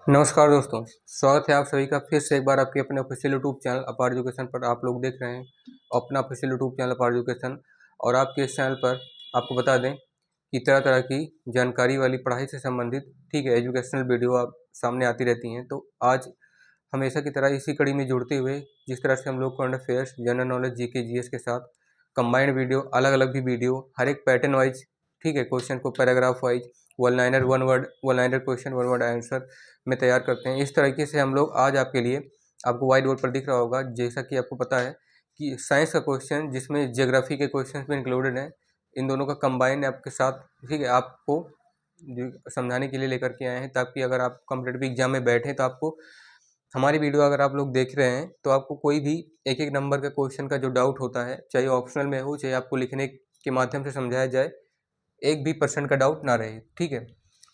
नमस्कार दोस्तों, स्वागत है आप सभी का फिर से एक बार आपके अपने ऑफिशियल यूट्यूब चैनल अपार एजुकेशन पर। आप लोग देख रहे हैं अपना ऑफिशियल यूट्यूब चैनल अपार एजुकेशन। और आपके इस चैनल पर आपको बता दें कि तरह तरह की जानकारी वाली पढ़ाई से संबंधित एजुकेशनल वीडियो आप सामने आती रहती हैं। तो आज हमेशा की तरह इसी कड़ी में जुड़ते हुए जिस तरह से हम लोग current affairs, general knowledge, GK, GS के साथ कंबाइंड वीडियो, अलग अलग भी वीडियो, हर एक पैटर्न वाइज क्वेश्चन को paragraph wise, one liner one word, one liner question one word answer में तैयार करते हैं। इस तरीके से हम लोग आज आपके लिए, आपको व्हाइट बोर्ड पर दिख रहा होगा, जैसा कि आपको पता है कि साइंस का क्वेश्चन जिसमें ज्योग्राफी के क्वेश्चन भी इंक्लूडेड हैं, इन दोनों का कंबाइन आपके साथ आपको समझाने के लिए लेकर के आए हैं, ताकि अगर आप कॉम्पिटेटिव एग्जाम में बैठें तो आपको हमारी वीडियो अगर आप लोग देख रहे हैं तो आपको कोई भी एक एक नंबर का क्वेश्चन का जो डाउट होता है, चाहे ऑप्शनल में हो, चाहे आपको लिखने के माध्यम से समझाया जाए, एक भी परसेंट का डाउट ना रहे। ठीक है,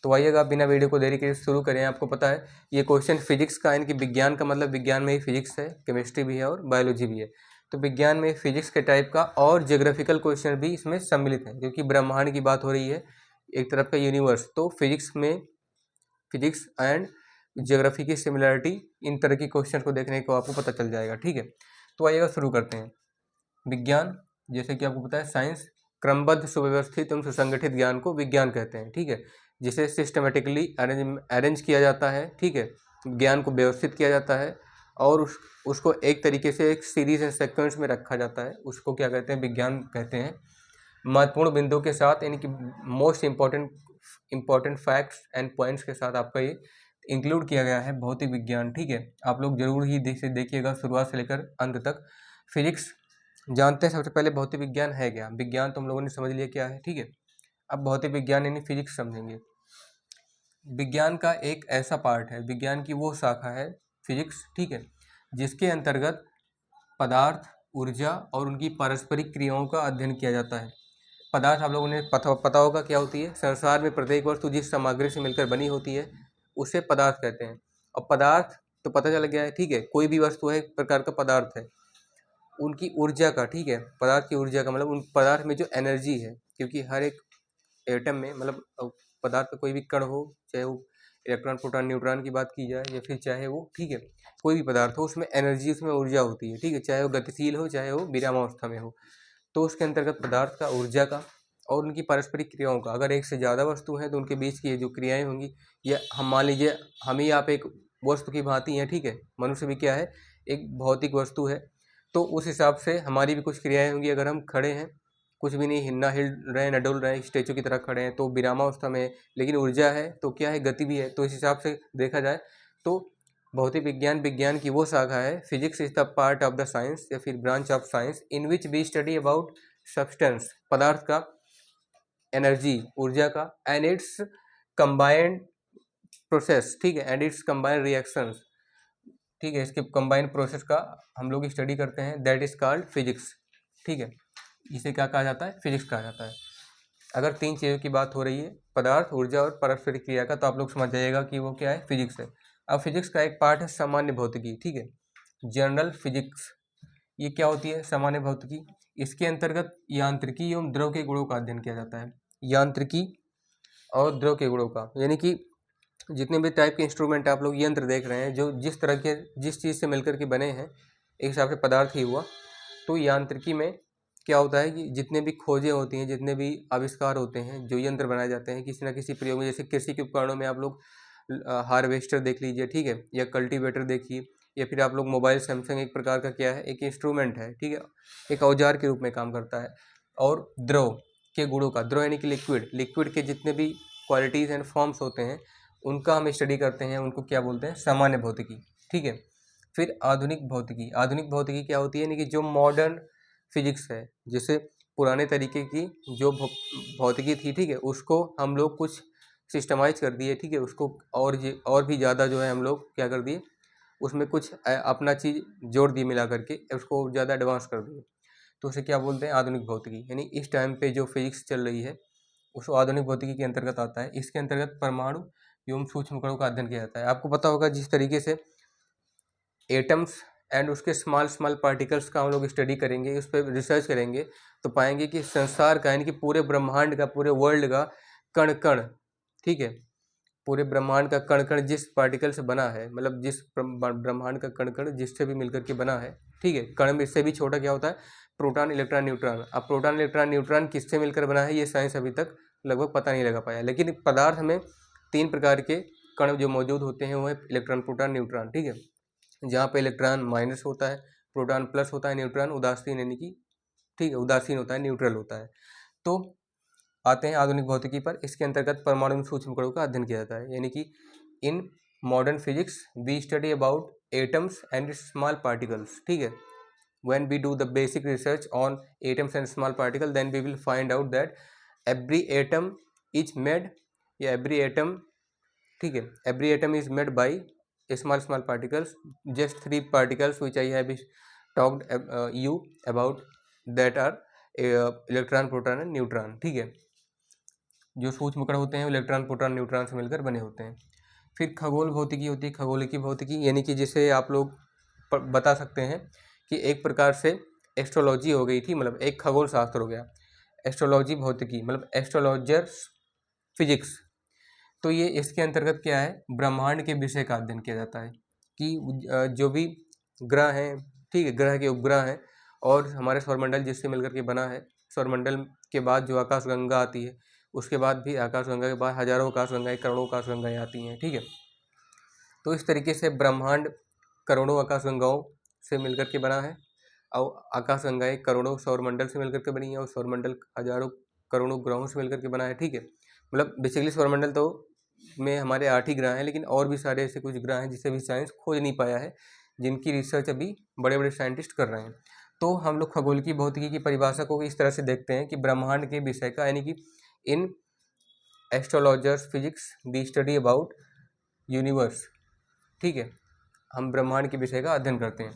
तो आइएगा बिना वीडियो को देरी के शुरू करें। आपको पता है ये क्वेश्चन फिजिक्स का, यानी कि विज्ञान का मतलब विज्ञान में ही फिजिक्स है, केमिस्ट्री भी है और बायोलॉजी भी है। तो विज्ञान में फिजिक्स के टाइप का और ज्योग्राफिकल क्वेश्चन भी इसमें सम्मिलित है, क्योंकि ब्रह्मांड की बात हो रही है, एक तरफ का यूनिवर्स। तो फिजिक्स में फिजिक्स एंड ज्योग्राफी की सिमिलरिटी, इन तरह की क्वेश्चन को देखने को आपको पता चल जाएगा। ठीक है, तो आइएगा शुरू करते हैं। विज्ञान, जैसे कि आपको पता है, साइंस क्रमबद्ध, सुव्यवस्थित एवं सुसंगठित ज्ञान को विज्ञान कहते हैं। ठीक है, जिसे सिस्टमेटिकली अरेंज किया जाता है। ठीक है, ज्ञान को व्यवस्थित किया जाता है और उसको एक तरीके से एक सीरीज एंड सीक्वेंस में रखा जाता है, उसको क्या कहते हैं, विज्ञान कहते हैं। महत्वपूर्ण बिंदु के साथ, यानी कि most important facts and points के साथ आपका ये इंक्लूड किया गया है भौतिक विज्ञान। ठीक है, आप लोग जरूर ही देखिएगा शुरुआत से लेकर अंत तक। फिजिक्स जानते हैं, सबसे पहले भौतिक विज्ञान है क्या। विज्ञान तो हम लोगों ने समझ लिया क्या है। ठीक है, अब भौतिक विज्ञान यानी फिजिक्स समझेंगे। विज्ञान का एक ऐसा पार्ट है, विज्ञान की वो शाखा है फिजिक्स, ठीक है, जिसके अंतर्गत पदार्थ, ऊर्जा और उनकी पारस्परिक क्रियाओं का अध्ययन किया जाता है। पदार्थ आप लोगों ने पता होगा क्या होती है। संसार में प्रत्येक वस्तु जिस सामग्री से मिलकर बनी होती है उसे पदार्थ कहते हैं। और पदार्थ तो पता चल गया है, ठीक है, कोई भी वस्तु है एक प्रकार का पदार्थ है। उनकी ऊर्जा का, ठीक है, पदार्थ की ऊर्जा का मतलब उन पदार्थ में जो एनर्जी है, क्योंकि हर एक एटम में, मतलब पदार्थ का कोई भी कण हो, चाहे वो इलेक्ट्रॉन, प्रोटॉन, न्यूट्रॉन की बात की जाए, या फिर चाहे वो, ठीक है, कोई भी पदार्थ हो, उसमें एनर्जी, उसमें ऊर्जा होती है। ठीक है, चाहे वो गतिशील हो, चाहे वो विरामावस्था में हो। तो उसके अंतर्गत पदार्थ का, ऊर्जा का और उनकी पारस्परिक क्रियाओं का, अगर एक से ज़्यादा वस्तु हैं तो उनके बीच की जो क्रियाएं होंगी, या हम मान लीजिए हम ही आप एक वस्तु की भांति हैं। ठीक है, मनुष्य भी क्या है, एक भौतिक वस्तु है। तो उस हिसाब से हमारी भी कुछ क्रियाएं होंगी। अगर हम खड़े हैं, कुछ भी नहीं, ना हिल रहे हैं, ना डुल रहे हैं, स्टेचू की तरह खड़े हैं, तो विरामावस्था में, लेकिन ऊर्जा है तो क्या है, गति भी है। तो इस हिसाब से देखा जाए तो भौतिक विज्ञान, विज्ञान की वो शाखा है। Physics is the part of the science, या फिर branch of science in which we study about substance, पदार्थ का, एनर्जी, ऊर्जा का, एंड इट्स कंबाइंड प्रोसेस, ठीक है, एंड इट्स कंबाइंड रिएक्शंस। ठीक है, इसके कंबाइंड प्रोसेस का हम लोग स्टडी करते हैं, दैट इज कॉल्ड फिजिक्स। ठीक है, इसे क्या कहा जाता है, फिजिक्स कहा जाता है। अगर तीन चीज़ों की बात हो रही है, पदार्थ, ऊर्जा और पारस्परिक क्रिया का, तो आप लोग समझ जाइएगा कि वो क्या है, फिजिक्स है। अब फिजिक्स का एक पार्ट है सामान्य भौतिकी। ठीक है, जनरल फिजिक्स, ये क्या होती है, सामान्य भौतिकी। इसके अंतर्गत यांत्रिकी एवं द्रव के गुणों का अध्ययन किया जाता है। यांत्रिकी और द्रव के गुणों का, यानी कि जितने भी टाइप के इंस्ट्रूमेंट आप लोग यंत्र देख रहे हैं, जो जिस तरह के, जिस चीज़ से मिलकर के बने हैं, एक हिसाब से पदार्थ ही हुआ। तो यांत्रिकी में क्या होता है कि जितने भी खोजें होती हैं, जितने भी आविष्कार होते हैं, जो यंत्र बनाए जाते हैं किसी न किसी प्रयोग में, जैसे कृषि के उपकरणों में आप लोग हार्वेस्टर देख लीजिए, ठीक है, या कल्टीवेटर देखिए, या फिर आप लोग मोबाइल, सैमसंग एक प्रकार का क्या है, एक इंस्ट्रूमेंट है। ठीक है, एक औजार के रूप में काम करता है। और द्रव के गुणों का, द्रव यानी कि लिक्विड, लिक्विड के जितने भी क्वालिटीज़ एंड फॉर्म्स होते हैं उनका हम स्टडी करते हैं, उनको क्या बोलते हैं, सामान्य भौतिकी। ठीक है, फिर आधुनिक भौतिकी। आधुनिक भौतिकी क्या होती है, यानी कि जो मॉडर्न फिजिक्स है, जैसे पुराने तरीके की जो भौतिकी थी, ठीक है, उसको हम लोग कुछ सिस्टमाइज कर दिए। ठीक है, उसको और भी ज़्यादा जो है हम लोग क्या कर दिए, उसमें कुछ अपना चीज़ जोड़ दिए, मिला करके उसको ज़्यादा एडवांस कर दिए। तो उसे क्या बोलते हैं, आधुनिक भौतिकी। यानी इस टाइम पे जो फिजिक्स चल रही है उसको आधुनिक भौतिकी के अंतर्गत आता है। इसके अंतर्गत परमाणु एवं सूक्ष्म कणों का अध्ययन किया जाता है। आपको पता होगा जिस तरीके से एटम्स एंड उसके स्मॉल स्मॉल पार्टिकल्स का हम लोग स्टडी करेंगे, उस पर रिसर्च करेंगे, तो पाएंगे कि संसार का, यानी कि पूरे ब्रह्मांड का, पूरे वर्ल्ड का कण कण, ठीक है, पूरे ब्रह्मांड का कण कण जिस पार्टिकल से बना है, मतलब जिस ब्रह्मांड का कण कण जिससे भी मिलकर के बना है, ठीक है, कण में इससे भी छोटा क्या होता है, प्रोटॉन इलेक्ट्रॉन न्यूट्रॉन। अब प्रोटॉन इलेक्ट्रॉन न्यूट्रॉन किससे मिलकर बना है, ये साइंस अभी तक लगभग पता नहीं लगा पाया, लेकिन पदार्थ में 3 प्रकार के कण जो मौजूद होते हैं वो है इलेक्ट्रॉन, प्रोटॉन, न्यूट्रॉन, ठीक है, जहाँ पे इलेक्ट्रॉन माइनस होता है, प्रोटॉन प्लस होता है, न्यूट्रॉन उदासीन यानी कि, ठीक है, उदासीन होता है, न्यूट्रल होता है। तो आते हैं आधुनिक भौतिकी पर। इसके अंतर्गत परमाणु में सूक्ष्म कणों का अध्ययन किया जाता है, यानी कि in modern physics we study about atoms and small particles, ठीक है। when we do the basic research on atoms and small particle, then we will find out that every atom is made, या every atom, ठीक है, every atom is made by small particles, just 3 particles which I have talked you about, that are electron, proton and neutron, ठीक है। जो सूक्ष्म कण होते हैं इलेक्ट्रॉन, प्रोटॉन, न्यूट्रॉन से मिलकर बने होते हैं। फिर खगोल भौतिकी होती है, खगोलिकी भौतिकी, यानी कि जिसे आप लोग बता सकते हैं कि एक प्रकार से एस्ट्रोलॉजी हो गई थी, मतलब एक खगोल शास्त्र हो गया। एस्ट्रोलॉजी भौतिकी मतलब एस्ट्रोलॉजर्स फिजिक्स। तो ये इसके अंतर्गत क्या है, ब्रह्मांड के विषय का अध्ययन किया जाता है कि जो भी ग्रह हैं, ठीक है, ग्रह के उपग्रह हैं, और हमारे सौरमंडल जिससे मिलकर के बना है, सौरमंडल के बाद जो आकाशगंगा आती है, उसके बाद भी आकाशगंगा के बाद हजारों आकाशगंगाएं, करोड़ों आकाशगंगाएं आती हैं, ठीक है। तो इस तरीके से ब्रह्मांड करोड़ों आकाशगंगाओं से मिलकर के बना है, और आकाशगंगाएं करोड़ों सौरमंडल से मिलकर के बनी है, और सौरमंडल हजारों करोड़ों ग्रहों से मिलकर के बना है, ठीक है। मतलब बेसिकली सौरमंडल तो में हमारे 8 ही ग्रह हैं, लेकिन और भी सारे ऐसे कुछ ग्रह हैं जिसे भी साइंस खोज नहीं पाया है, जिनकी रिसर्च अभी बड़े बड़े साइंटिस्ट कर रहे हैं। तो हम लोग खगोल की भौतिकी की परिभाषा को इस तरह से देखते हैं कि ब्रह्मांड के विषय का, यानी कि in astrologers physics we study about universe, ठीक है, हम ब्रह्मांड के विषय का अध्ययन करते हैं।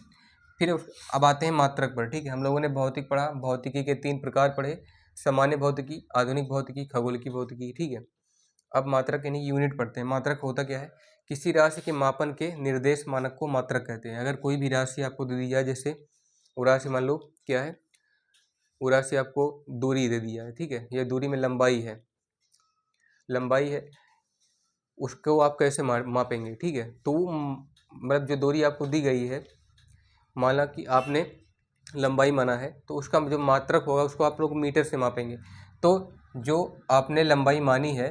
फिर अब आते हैं मात्रक पर, ठीक है। हम लोगों ने भौतिक पढ़ा, भौतिकी के 3 प्रकार पढ़े, सामान्य भौतिकी, आधुनिक भौतिकी, खगोलिकी भौतिकी, ठीक है। अब मात्रक यानी यूनिट पढ़ते हैं। मात्रक होता क्या है, किसी राशि के मापन के निर्देश मानक को मात्रक कहते हैं। अगर कोई भी राशि आपको दे दी जाए, जैसे वो राशि मान लो क्या है, वो राशि आपको दूरी दे दी जाए, ठीक है, यह दूरी में लंबाई है, लंबाई है, उसको आप कैसे मापेंगे, ठीक है। तो मतलब जो दूरी आपको दी गई है, माना कि आपने लंबाई माना है, तो उसका जो मात्रक होगा उसको आप लोग मीटर से मापेंगे। तो जो आपने लंबाई मानी है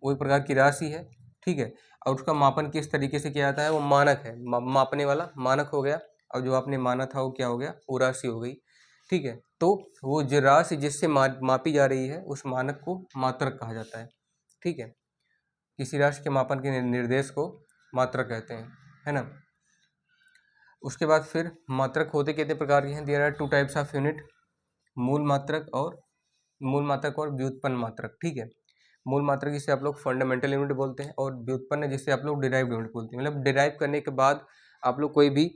वो एक प्रकार की राशि है, ठीक है, और उसका मापन किस तरीके से किया जाता है, वो मानक है, मापने वाला मानक हो गया, और जो आपने माना था वो क्या हो गया, वो राशि हो गई, ठीक है। तो वो जो राशि जिससे मापी जा रही है उस मानक को मात्रक कहा जाता है, ठीक है। किसी राशि के मापन के निर्देश को मात्रक कहते हैं, है ना। उसके बाद फिर मात्रक होते कितने प्रकार के हैं, there are 2 types of unit, मूल मात्रक और व्युत्पन्न मात्रक, ठीक है। मूल मात्रक जिसे आप लोग फंडामेंटल यूनिट बोलते हैं, और व्युत्पन्न जिसे आप लोग डिराइव्ड यूनिट बोलते हैं। मतलब डिराइव करने के बाद आप लोग कोई भी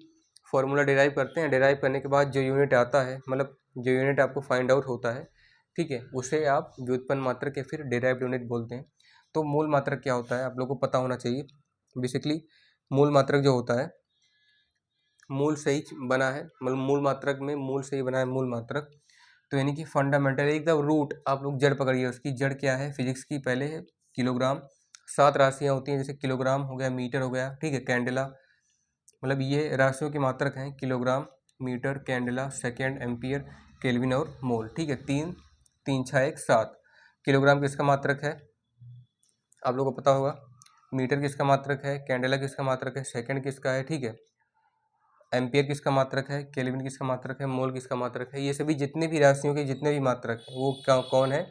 फॉर्मूला डिराइव करते हैं, डिराइव करने के बाद जो यूनिट आता है, मतलब जो यूनिट आपको फाइंड आउट होता है, ठीक है, उसे आप व्युत्पन्न मात्रक या फिर डिराइव्ड यूनिट बोलते हैं। तो मूल मात्रक क्या होता है आप लोग को पता होना चाहिए। बेसिकली मूल मात्रक जो होता है, मूल से ही बना है, मतलब मूल मात्रक में मूल से ही बना है मूल मात्रक। तो यानी कि फंडामेंटल एकदम रूट, आप लोग जड़ पकड़िए, उसकी जड़ क्या है फिजिक्स की, पहले है किलोग्राम। 7 राशियाँ होती हैं, जैसे किलोग्राम हो गया, मीटर हो गया, ठीक है, कैंडेला, मतलब ये राशियों के मात्रक हैं, kilogram, metre, candela, second, ampere, kelvin और मोल, ठीक है। 3 3 6 1 7। किलोग्राम किसका मात्रक है आप लोगों को पता होगा, मीटर किसका मात्रक है, कैंडेला किसका मात्रक है, सेकेंड किसका है, ठीक है, एम्पियर किसका मात्रक है, केल्विन किसका मात्रक है, मोल किसका मात्रक है। ये सभी जितने भी राशियों के जितने भी मात्रक हैं वो कौन है,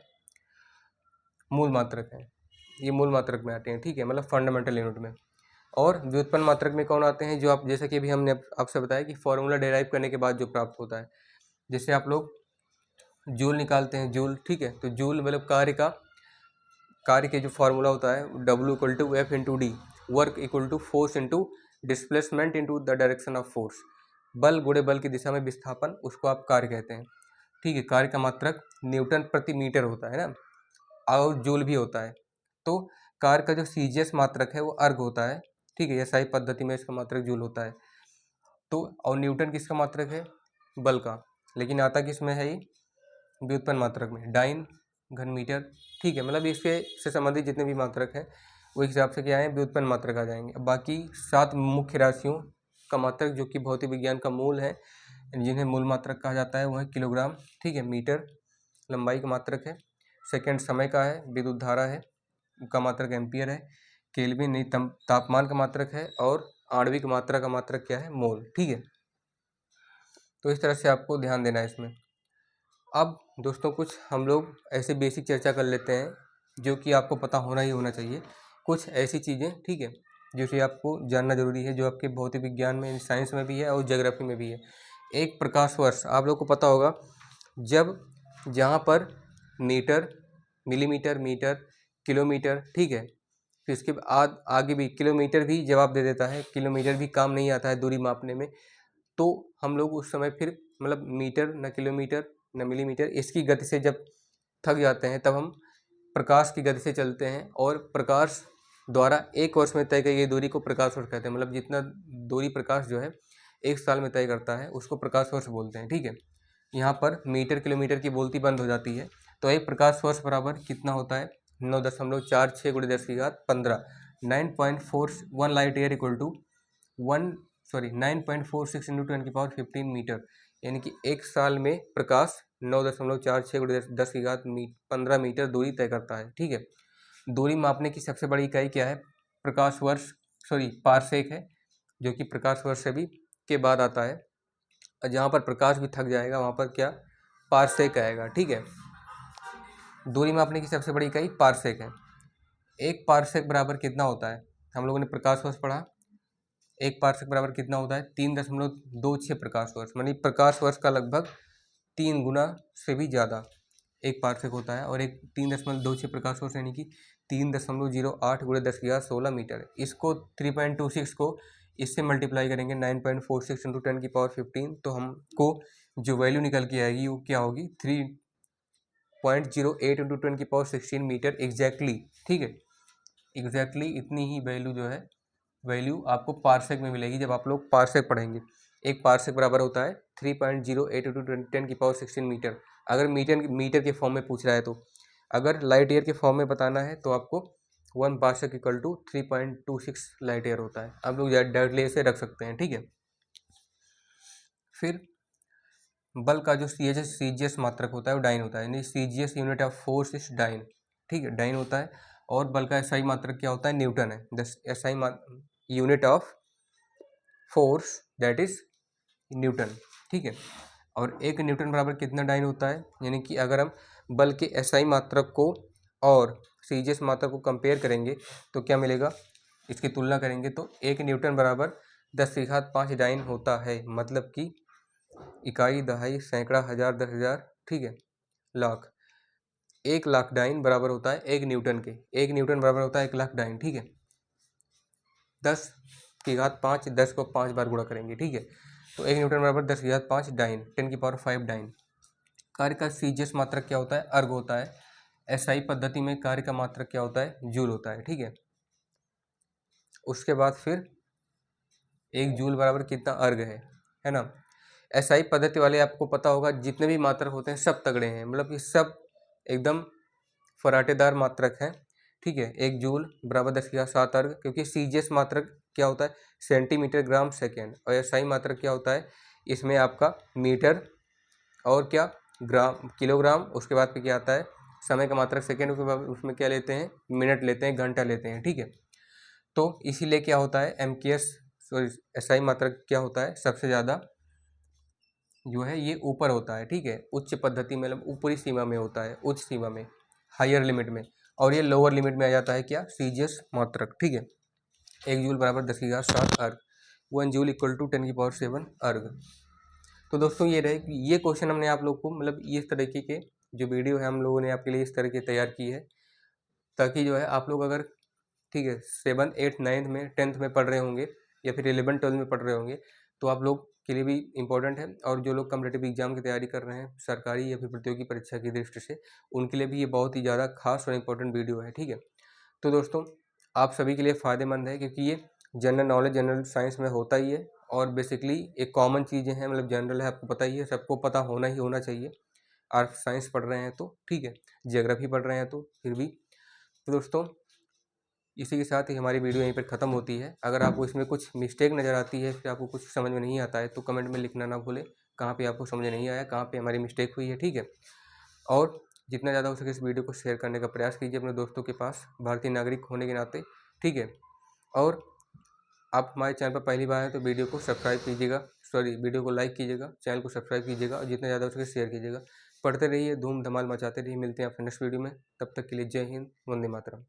मूल मात्रक है, ये मूल मात्रक में आते हैं, ठीक है, मतलब फंडामेंटल यूनिट में। और व्युत्पन्न मात्रक में कौन आते हैं, जो आप जैसा कि अभी हमने आपसे बताया कि फॉर्मूला डिराइव करने के बाद जो प्राप्त होता है, जैसे आप लोग जूल निकालते हैं, जूल, ठीक है, तो जूल मतलब कार्य के जो फार्मूला होता है W = F × D, work = force × displacement × the direction of force, बल गुणे बल की दिशा में विस्थापन, उसको आप कार्य कहते हैं, ठीक है। कार्य का मात्रक न्यूटन प्रति मीटर होता है ना, और जूल भी होता है। तो कार्य का जो सीजीएस मात्रक है वो अर्ग होता है, ठीक है, एसआई पद्धति में इसका मात्रक जूल होता है। तो और न्यूटन किसका मात्रक है, बल का, लेकिन आता किस में है ये, व्युत्पन्न मात्रक में, डाइन घन मीटर, ठीक है। मतलब इसके से संबंधित जितने भी मात्रक हैं वो हिसाब से क्या है व्युत्पन्न मात्रक आ जाएंगे। अब बाकी 7 मुख्य राशियों का मात्रक जो कि भौतिक विज्ञान का मूल है, जिन्हें मूल मात्रक कहा जाता है, वो है किलोग्राम, ठीक है। मीटर लंबाई का मात्रक है। सेकंड समय का है। विद्युत धारा है का मात्रक एम्पियर है। केल्विन नहीं तापमान का मात्रक है। और आणविक मात्रा का मात्रक क्या है, मोल, ठीक है। तो इस तरह से आपको ध्यान देना है इसमें। अब दोस्तों कुछ हम लोग ऐसे बेसिक चर्चा कर लेते हैं जो कि आपको पता होना ही होना चाहिए। कुछ ऐसी चीज़ें, ठीक है, जो कि आपको जानना जरूरी है, जो आपके भौतिक विज्ञान में, साइंस में भी है और ज्योग्राफी में भी है। एक प्रकाश वर्ष आप लोग को पता होगा, जब जहाँ पर मीटर, मिलीमीटर, मीटर, किलोमीटर, ठीक है, फिर इसके बाद आगे भी किलोमीटर भी जवाब दे देता है, किलोमीटर भी काम नहीं आता है दूरी मापने में। तो हम लोग उस समय फिर मतलब मीटर न किलोमीटर न मिलीमीटर, इसकी गति से जब थक जाते हैं तब हम प्रकाश की गति से चलते हैं, और प्रकाश द्वारा एक वर्ष में तय की गई दूरी को प्रकाश वर्ष कहते हैं। मतलब जितना दूरी प्रकाश जो है एक साल में तय करता है उसको प्रकाश वर्ष बोलते हैं, ठीक है। यहाँ पर मीटर किलोमीटर की बोलती बंद हो जाती है। तो एक प्रकाश वर्ष बराबर कितना होता है, 9.46 × 10⁻15, 9.41 light year equal to 9.46 × 10⁻15 metre. यानी कि एक साल में प्रकाश 9.46 × 10⁻15 मीटर दूरी तय करता है, ठीक है। दूरी मापने की सबसे बड़ी इकाई क्या है, प्रकाश वर्ष, पारसेक है, जो कि प्रकाश वर्ष से भी के बाद आता है। जहाँ पर प्रकाश भी थक जाएगा वहाँ पर क्या, पारसेक आएगा, ठीक है। दूरी मापने की सबसे बड़ी इकाई पारसेक है। एक पारसेक बराबर कितना होता है, हम लोगों ने प्रकाश वर्ष पढ़ा। एक पारसेक बराबर कितना होता है, 3.26 प्रकाश वर्ष, मानी प्रकाश वर्ष का लगभग 3 गुना से भी ज़्यादा एक पारसेक होता है। और एक 3.26 प्रकाश वर्ष यानी कि 3.08 × 10⁻16 मीटर। इसको 3.26 को इससे मल्टीप्लाई करेंगे 9.46 × 10⁻15, तो हमको जो वैल्यू निकल के आएगी वो क्या होगी, 3.08 × 10⁻16 मीटर एग्जैक्टली, ठीक है। एग्जैक्टली इतनी ही वैल्यू जो है, वैल्यू आपको पारसेक में मिलेगी जब आप लोग पारसेक पढ़ेंगे। एक पारसेक बराबर होता है 3.08 × 10⁻16 मीटर, अगर मीटर के फॉर्म में पूछ रहा है तो। अगर लाइट ईयर के फॉर्म में बताना है तो आपको 1 parsec equal to 3.26 light year होता है। आप लोग डायरेक्टली ऐसे रख सकते हैं, ठीक है। फिर बल का जो सीजीएस मात्रक होता है वो डाइन होता है, यानी CGS unit of force is dyne, ठीक है, डाइन होता है। और बल का एसआई मात्रक क्या होता है, न्यूटन है। The SI unit of force that is Newton, ठीक है। और एक न्यूटन बराबर कितना डाइन होता है, यानी कि अगर हम बल के एसआई मात्रक को और सीजीएस मात्रक को कंपेयर करेंगे तो क्या मिलेगा, इसकी तुलना करेंगे तो एक न्यूटन बराबर 10⁵5 डाइन होता है। मतलब कि इकाई, दहाई, सैकड़ा, हजार, 10,000, ठीक है, लाख। 1,00,000 डाइन बराबर होता है एक न्यूटन के। एक न्यूटन बराबर होता है 1,00,000 डाइन, ठीक है। 10⁵5, 10 को 5 बार गुणा करेंगे, ठीक है। तो एक न्यूटन बराबर 10⁵5 डाइन, 10⁵5 डाइन। कार्य का सीजीएस मात्रक क्या होता है, अर्ग होता है। एसआई पद्धति में कार्य का मात्रक क्या होता है, जूल होता है, ठीक है। उसके बाद फिर 1 जूल बराबर कितना अर्ग है ना। एसआई पद्धति वाले आपको पता होगा जितने भी मात्रक होते हैं सब तगड़े हैं, मतलब ये सब एकदम फराटेदार मात्रक हैं, ठीक है। 1 जूल बराबर 10⁻7 अर्ग, क्योंकि सीजीएस मात्रक क्या होता है, सेंटीमीटर ग्राम सेकेंड, और एसआई मात्रक क्या होता है, इसमें आपका मीटर और क्या ग्राम, किलोग्राम। उसके बाद फिर क्या आता है समय का मात्रक सेकेंड, उसके बाद उसमें क्या लेते हैं, मिनट लेते हैं, घंटा लेते हैं, ठीक है। तो इसीलिए क्या होता है एसआई मात्रक क्या होता है, सबसे ज़्यादा जो है ये ऊपर होता है, ठीक है। उच्च पद्धति में मतलब ऊपरी सीमा में होता है, उच्च सीमा में, हायर लिमिट में। और ये लोअर लिमिट में आ जाता है क्या, सीजीएस मात्रक, ठीक है। 1 जूल बराबर 10⁻7 अर्ग, 1 जूल इक्वल टू 10⁻7 अर्ग। तो दोस्तों ये रहे, ये क्वेश्चन हमने आप लोग को मतलब इस तरीके के जो वीडियो है हम लोगों ने आपके लिए इस तरह की तैयार की है, ताकि जो है आप लोग अगर, ठीक है, 7, 8, 9 में, 10th में पढ़ रहे होंगे या फिर 11, 12 में पढ़ रहे होंगे, तो आप लोग के लिए भी इम्पोर्टेंट है। और जो लोग कॉम्पिटिटिव एग्जाम की तैयारी कर रहे हैं सरकारी या फिर प्रतियोगी परीक्षा की दृष्टि से, उनके लिए भी ये बहुत ही ज़्यादा खास और इम्पोर्टेंट वीडियो है, ठीक है। तो दोस्तों आप सभी के लिए फ़ायदेमंद है, क्योंकि ये जनरल नॉलेज, जनरल साइंस में होता ही है, और बेसिकली एक कॉमन चीज़ें हैं, मतलब जनरल है, आपको पता ही है, सबको पता होना ही होना चाहिए। आप साइंस पढ़ रहे हैं तो, ठीक है, ज्योग्राफी पढ़ रहे हैं तो फिर भी। तो दोस्तों इसी के साथ ही हमारी वीडियो यहीं पर ख़त्म होती है। अगर आपको इसमें कुछ मिस्टेक नज़र आती है, फिर आपको कुछ समझ में नहीं आता है, तो कमेंट में लिखना ना भूलें, कहाँ पे आपको समझ नहीं आया, कहाँ पे हमारी मिस्टेक हुई है, ठीक है। और जितना ज़्यादा हो सके इस वीडियो को शेयर करने का प्रयास कीजिए अपने दोस्तों के पास, भारतीय नागरिक होने के नाते, ठीक है। और आप हमारे चैनल पर पहली बार हैं तो वीडियो को सब्सक्राइब कीजिएगा, वीडियो को लाइक कीजिएगा, चैनल को सब्सक्राइब कीजिएगा और जितना ज़्यादा हो सके शेयर कीजिएगा। पढ़ते रहिए, धूम धमाल मचाते रहिए। मिलते हैं आपसे नेक्स्ट वीडियो में, तब तक के लिए जय हिंद, वंदे मातरम।